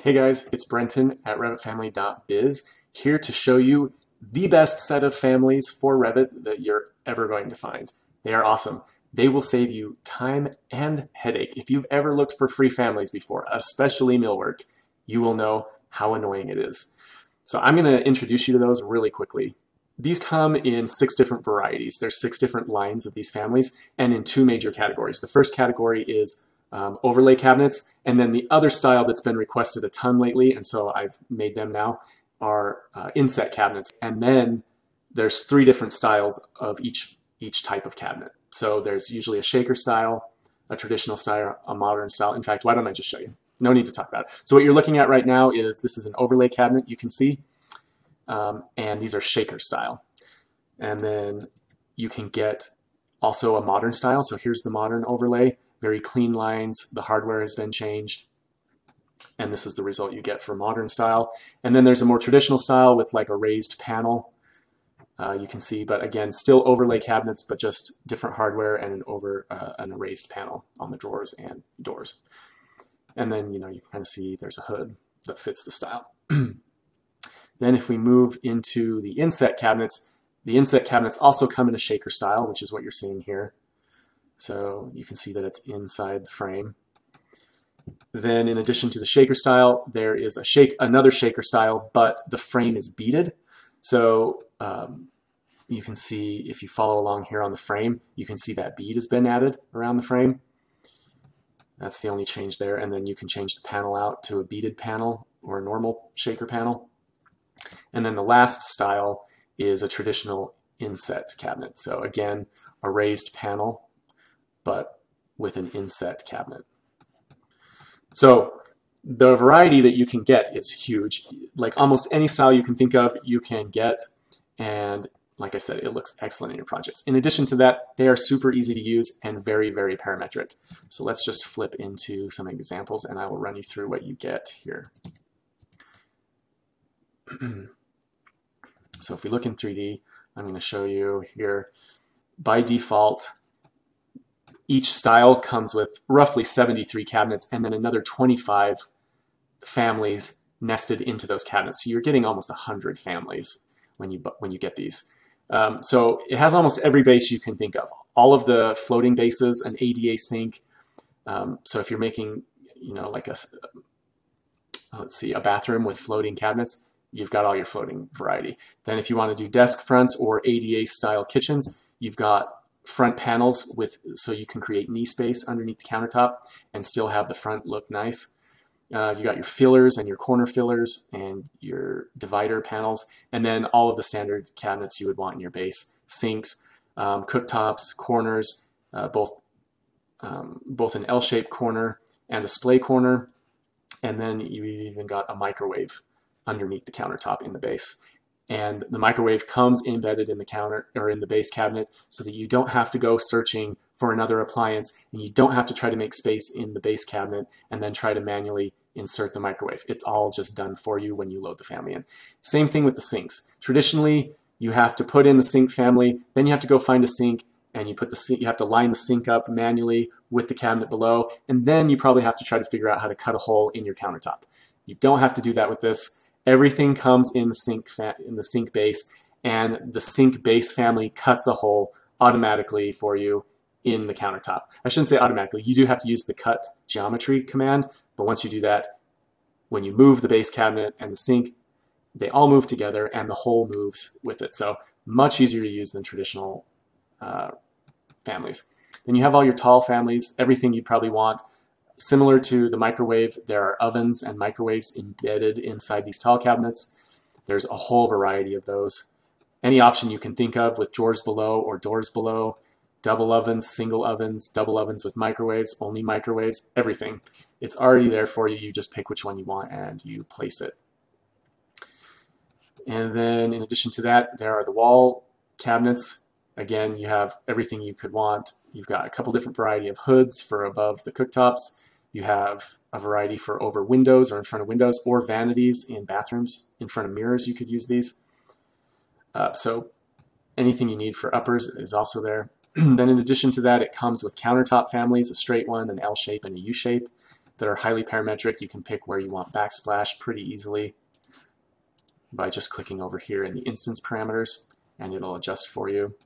Hey guys, it's Brenton at revitfamily.biz, here to show you the best set of families for Revit that you're ever going to find. They are awesome. They will save you time and headache. If you've ever looked for free families before, especially Millwork, you will know how annoying it is. So I'm going to introduce you to those really quickly. These come in 6 different varieties. There's 6 different lines of these families and in 2 major categories. The first category is overlay cabinets, and then the other style that's been requested a ton lately, and so I've made them now, are inset cabinets. And then there's 3 different styles of each type of cabinet. So there's usually a shaker style, a traditional style, a modern style. In fact, why don't I just show you? No need to talk about it. So what you're looking at right now is this is an overlay cabinet, you can see, and these are shaker style. And then you can get also a modern style. So here's the modern overlay. Very clean lines, the hardware has been changed, and this is the result you get for modern style. And then there's a more traditional style with like a raised panel, you can see, but again, still overlay cabinets, but just different hardware and an raised panel on the drawers and doors. And then, you can kind of see there's a hood that fits the style. Then if we move into the inset cabinets also come in a shaker style, which is what you're seeing here. So you can see that it's inside the frame. Then in addition to the shaker style, there is another shaker style, but the frame is beaded. So you can see, if you follow along here on the frame, you can see that bead has been added around the frame. That's the only change there. And then you can change the panel out to a beaded panel or a normal shaker panel. And then the last style is a traditional inset cabinet. So again, a raised panel, but with an inset cabinet. So the variety that you can get is huge. Like almost any style you can think of, you can get. And like I said, it looks excellent in your projects. In addition to that, they are super easy to use and very, very parametric. So let's just flip into some examples and I will run you through what you get here. So if we look in 3D, I'm going to show you here. By default, each style comes with roughly 73 cabinets and then another 25 families nested into those cabinets. So you're getting almost 100 families when you get these. So it has almost every base you can think of. All of the floating bases, an ADA sink. So if you're making, like a bathroom with floating cabinets, you've got all your floating variety. Then if you want to do desk fronts or ADA style kitchens, you've got front panels so you can create knee space underneath the countertop and still have the front look nice. You got your fillers and your corner fillers and your divider panels, and then all of the standard cabinets you would want in your base: sinks, cooktops, corners, both an L-shaped corner and a splay corner, and then you've even got a microwave underneath the countertop in the base. And the microwave comes embedded in the counter or in the base cabinet so that you don't have to go searching for another appliance and you don't have to try to make space in the base cabinet and then try to manually insert the microwave. It's all just done for you when you load the family in. Same thing with the sinks. Traditionally, you have to put in the sink family, then you have to go find a sink and you have to line the sink up manually with the cabinet below, and then you probably have to try to figure out how to cut a hole in your countertop. You don't have to do that with this. Everything comes in the sink base, and the sink base family cuts a hole automatically for you in the countertop. I shouldn't say automatically. You do have to use the cut geometry command, but once you do that, when you move the base cabinet and the sink, they all move together and the hole moves with it. So much easier to use than traditional families. Then you have all your tall families, everything you probably want. Similar to the microwave, there are ovens and microwaves embedded inside these tall cabinets. There's a whole variety of those. Any option you can think of with drawers below or doors below, double ovens, single ovens, double ovens with microwaves, only microwaves, everything. It's already there for you. You just pick which one you want and you place it. And then in addition to that, there are the wall cabinets. Again, you have everything you could want. You've got a couple different variety of hoods for above the cooktops. You have a variety for over windows or in front of windows, or vanities in bathrooms. In front of mirrors, you could use these. So anything you need for uppers is also there. Then in addition to that, it comes with countertop families, a straight one, an L shape, and a U shape. that are highly parametric. You can pick where you want backsplash pretty easily by just clicking over here in the instance parameters, and it'll adjust for you.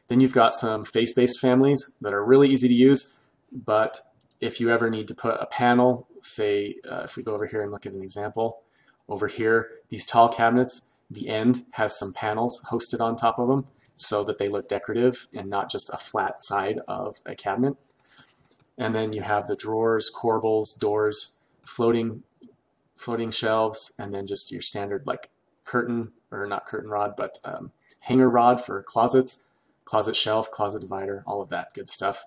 Then you've got some face-based families that are really easy to use, but if you ever need to put a panel, say if we go over here and look at an example, over here, these tall cabinets, the end has some panels hosted on top of them so that they look decorative and not just a flat side of a cabinet. And then you have the drawers, corbels, doors, floating shelves, and then just your standard like curtain, or not curtain rod, but hanger rod for closets, closet shelf, closet divider, all of that good stuff.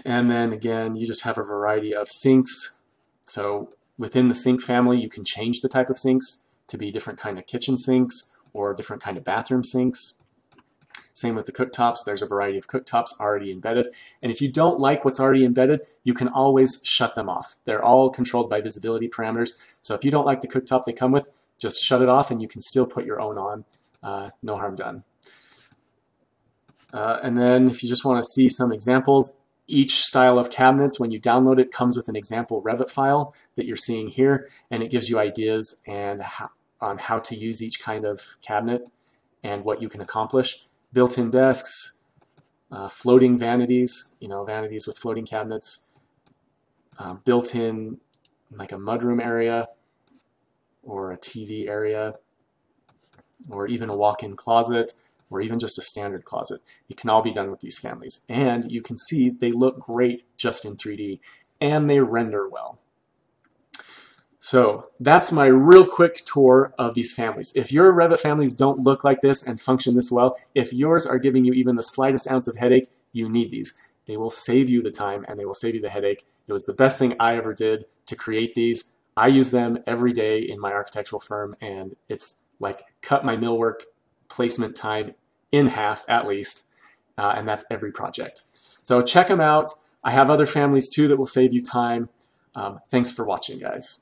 And then again, you just have a variety of sinks. So within the sink family, you can change the type of sinks to be different kind of kitchen sinks or different kind of bathroom sinks. Same with the cooktops. There's a variety of cooktops already embedded. And if you don't like what's already embedded, you can always shut them off. They're all controlled by visibility parameters. So if you don't like the cooktop they come with, just shut it off and you can still put your own on. No harm done. And then if you just want to see some examples, each style of cabinets, when you download it, comes with an example Revit file that you're seeing here, and it gives you ideas on how to use each kind of cabinet and what you can accomplish. Built-in desks, floating vanities, vanities with floating cabinets, built-in like a mudroom area or a TV area, or even a walk-in closet, or even just a standard closet. It can all be done with these families. And you can see they look great just in 3D, and they render well. So that's my real quick tour of these families. If your Revit families don't look like this and function this well, if yours are giving you even the slightest ounce of headache, you need these. They will save you the time and they will save you the headache. It was the best thing I ever did to create these. I use them every day in my architectural firm, and it's like cut my millwork placement time in half at least, and that's every project. So check them out. I have other families too that will save you time. Thanks for watching, guys.